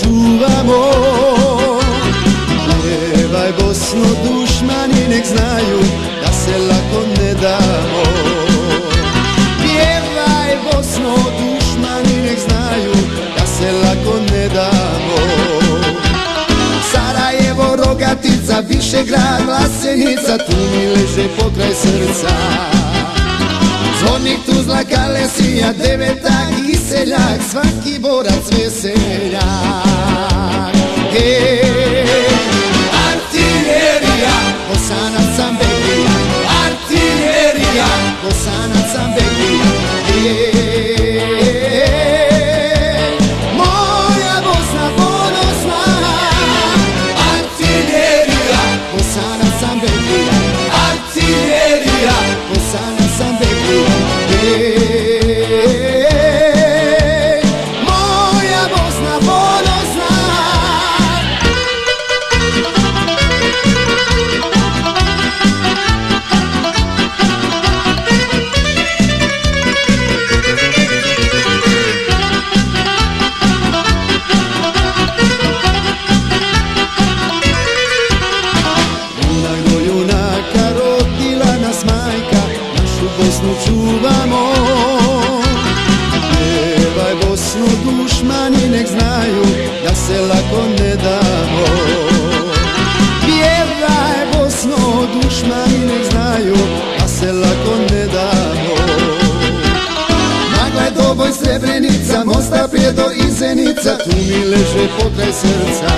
čuvamo. Pjevaj Bosno dušmani nek znaju da se lako ne damo. Pjevaj Bosno dušmani nek znaju da se lako ne damo. Sarajevo, Rogatica, Višegrad, Vlasenica, tu mi leže pokraj srca. Zvornik, Tuzla, Kalesija, Devetak i seljak, svaki borac veseljak. Artiljerija, Bosanac sam Beglija, artiljerija, Bosanac sam Beglija. Moja Bosna ponosna, artiljerija, Bosanac sam Beglija, artiljerija, Bosanac sam Beglija. Moja Bosna ponosna. Junak do junaka rodila nas majka, našu Bosnu čuvamo. Pjevaj Bosnu dušmani nek znaju da se lako ne damo. Pjevaj Bosno dušmani nek znaju da se lako ne damo. Magla je Doboj, Srebrenica, Mostar, Prijedor i Zenica, tu mi leže pokraj srca.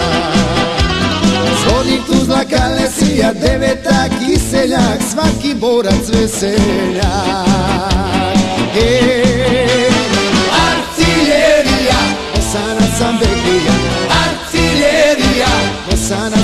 Zvornik, Tuzla, Kalesija, Devetak i seljak, svaki borac veseljak. Artiljerija, Bosanac sam Beglija, artiljerija, Bosanac